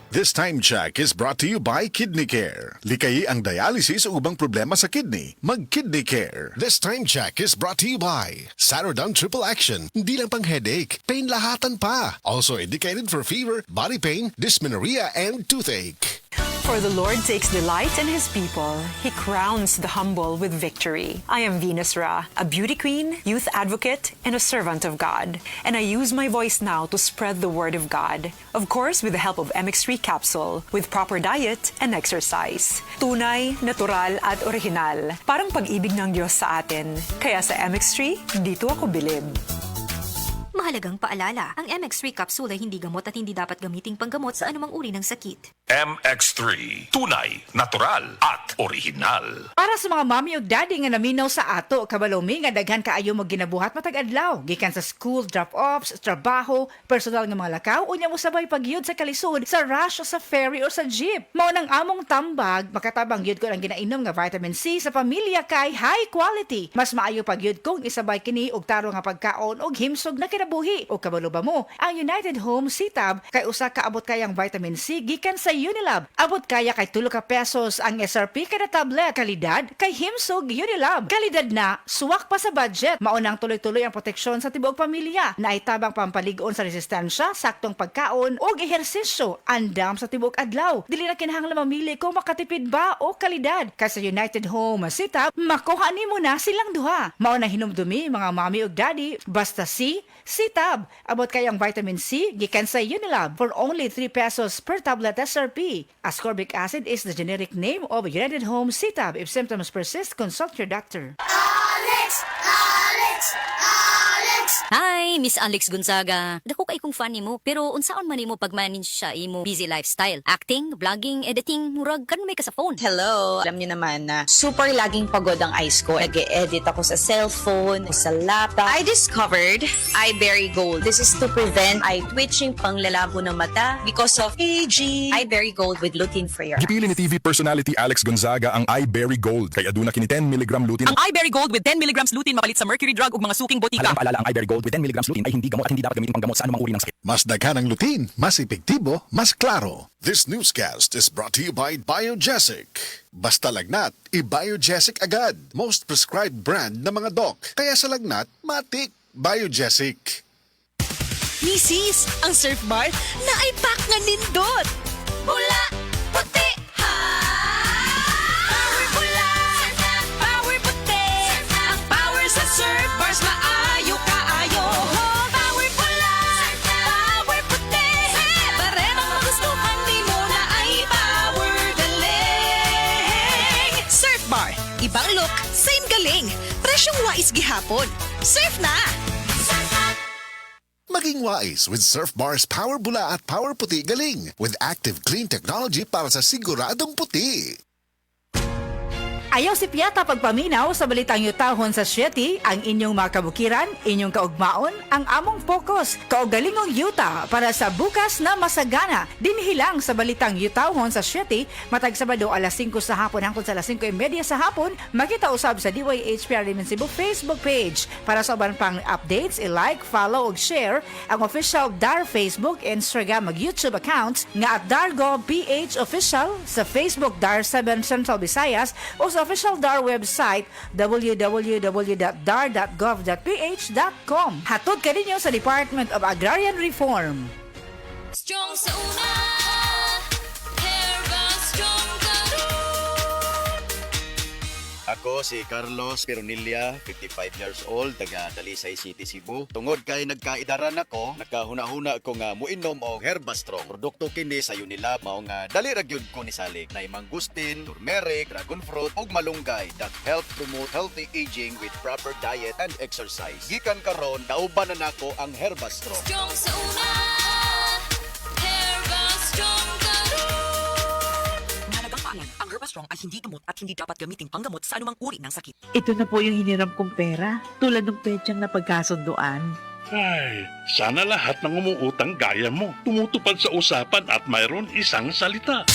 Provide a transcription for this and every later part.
This time check is brought to you by Kidney Care. Likayi ang dialysis o ubang problema sa kidney. Mag-Kidney Care. This time check is brought to you by Sarodon Triple Action. Hindi lang pang headache, pain lahatan pa. Also indicated for fever, body pain, dysmenorrhea, and toothache. For the Lord takes delight in His people. He crowns the humble with victory. I am Venus Ra, a beauty queen, youth advocate, and a servant of God. And I use my voice now to spread the word of God. Of course, with the help of MX3 capsule, with proper diet and exercise. Tunay, natural, at original. Parang pag-ibig ng Diyos sa atin. Kaya sa MX3, dito ako bilib. Mahalagang paalala, ang MX3 capsule ay hindi gamot at hindi dapat gamiting panggamot sa anumang uri ng sakit. MX3, tunay, natural, at original. Para sa mga mami o daddy nga naminaw sa ato, kabalomi nga daghan kaayo mo ginabuhat matag adlaw, gikan sa school drop-offs, trabaho, personal nga mga lakaw, unya mo sabay pagyud sa kalisod, sa rush o sa ferry o sa jeep. Mao nang among tambag, makatabang gyud ko ang ginainom nga vitamin C sa pamilya kay high quality. Mas maayo pagyud kung isabay kini og taro nga pagkaon og himsog na kinabuhi. O kabalo ba mo, ang United Home Sitab kay usa ka abot kayang vitamin C gikan sa Unilab. Abot kaya kay 2 ka pesos ang SRP kada tablet. Kalidad kay himsog Unilab. Kalidad na, suwak pa sa budget. Maunang tuloy-tuloy ang proteksyon sa tibuok pamilya. Naitabang pampaligon sa resistensya, saktong pagkaon ug ehersisyo. Andam sa tibuok adlaw. Dili na kinahanglan mamili kung makatipid ba o kalidad. Kay sa United Home Sitab, makuha nimo na silang duha. Mauna hinumdumi mga mami ug daddy, basta C, Sitab. Abot kayang vitamin C gikan sa Unilab for only 3 pesos per tablet SRP. Ascorbic acid is the generic name of United Home Sitab. If symptoms persist, consult your doctor. Hi, Miss Alex Gonzaga. Dako kay kong fan nimo, pero unsaon man nimo pagmanage siya imo busy lifestyle? Acting, vlogging, editing, murag kan may ka sa phone. Hello! Alam niyo naman na super laging pagod ang eyes ko. Nag-e-edit ako sa cellphone, sa laptop. I discovered iBerry Gold. This is to prevent eye twitching, panglalabo ng mata because of aging. iBerry Gold with lutein for your Gipili ni TV personality Alex Gonzaga ang iBerry Gold kay aduna kini 10 mg lutein. Ang iBerry Gold with 10 mg lutein mapalit sa mercury drug ug mga suking botika. Alam paalala ang iBerry Gold with 10 mg lutein ay hindi gamot at hindi dapat gamitin panggamot sa anumang uri ng sakit. Mas daghan ang lutein, mas epektibo, mas klaro. This newscast is brought to you by Biogesic. Basta lagnat, i-Biogesic agad. Most prescribed brand ng mga doc. Kaya sa lagnat, matik. Biogesic. Misis, ang surf bar na ay pack nga nindot. Pula, puti, ha! Power pula, power puti. Ang power sa surf bars maayo kaayo. Power pula, power puti. Pareho magustuhan di mo na ay power galing. Surf bar, ibang look, same galing. Presyong wais gihapon. Surf na! Maging wise with Surf Bar's Power Bula at Power Puti Galing with active clean technology para sa siguradong puti. Ayaw si Piata pagpaminaw sa balitang yutahon sa Sieti, ang inyong mga kabukiran, inyong kaugmaon, ang among focus, kaugalingong yuta para sa bukas na masagana. Dinhilang sa balitang yutahon sa Sieti, matag Sabado alas 5 sa hapon hangtod sa alas 5:30 sa hapon, makita usab sa DYHPR Limen Cebu Facebook page. Para sa uban pang updates, i-like, follow ug share ang official DAR Facebook, Instagram ug YouTube accounts nga at Dargo PH Official sa Facebook DAR 7 Central Visayas o sa official DAR website www.dar.gov.ph.com. Hatod ka ninyo sa Department of Agrarian Reform. Strong sa una, Herba Strong Garo. Ako si Carlos Pironilla, 55 years old, taga Dalisay City, Cebu. Tungod kay nagkaidaran ako, nakahuna-huna ko nga muinom og Herbastrong. Produkto kini sa Unilab, mao nga dali ra gyud ko ni salig na mangustin, turmeric, dragon fruit ug malunggay that help promote healthy aging with proper diet and exercise. Gikan karon, kauban na nako ang Herbastrong. Strong sa una, Herba Strong Garo. Mahalagang paalam, ang Herbastrong ay hindi gamot at hindi dapat gamitin panggamot sa anumang uri ng sakit. Ito na po yung hiniram kong pera, tulad ng petsang na pagkasunduan. Ay, sana lahat ng umuutang gaya mo. Tumutupad sa usapan at mayroon isang salita.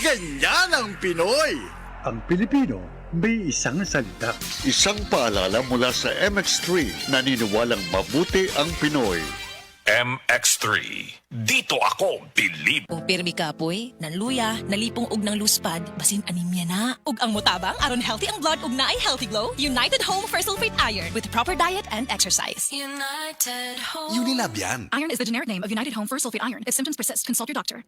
Ganyan ang Pinoy! Ang Pilipino may isang salita. Isang paalala mula sa MX3, naniniwalang mabuti ang Pinoy. MX3. Dito ako believe. O pirmi kapoy, nanluya, nalipong og ng luspad, basin anemia na. Ug ang mutabang aron healthy ang blood ug naay healthy glow. United Home for Sulfate Iron with proper diet and exercise. United Home. Unilab yan. Iron is the generic name of United Home for Sulfate Iron. If symptoms persist, consult your doctor.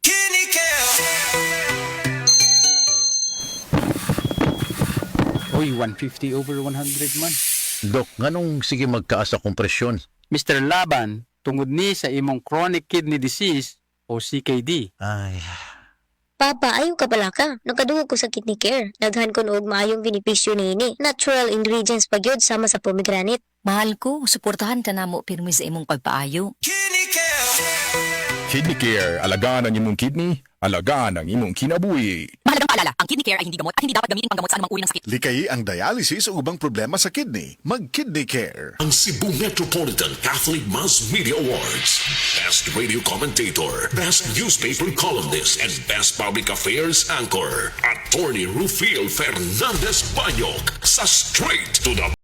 Uy, 150 over 100 man. Dok, nganong sige magkaas sa kompresyon? Mr. Laban, tungod ni sa imong chronic kidney disease o CKD. Ay, Papa, ayaw ka pala ka. Nagkadungog ko sa kidney care. Daghan ko noog maayong benepisyo niini. Natural ingredients pa gyud sama sa pomegranate. Mahal ko, suportahan ka na mo pirmi sa imong pagpaayo. Kidney Care, alagaan ang imong kidney, alagaan ang imong kinabuhi. Mahalagang paalala, ang kidney care ay hindi gamot at hindi dapat gamitin panggamot sa anumang uri ng sakit. Likayi ang dialysis o ubang problema sa kidney. Mag-Kidney Care. Ang Cebu Metropolitan Catholic Mass Media Awards. Best Radio Commentator, Best Newspaper Columnist, and Best Public Affairs Anchor. Attorney Rufil Fernandez Banyok sa Straight to the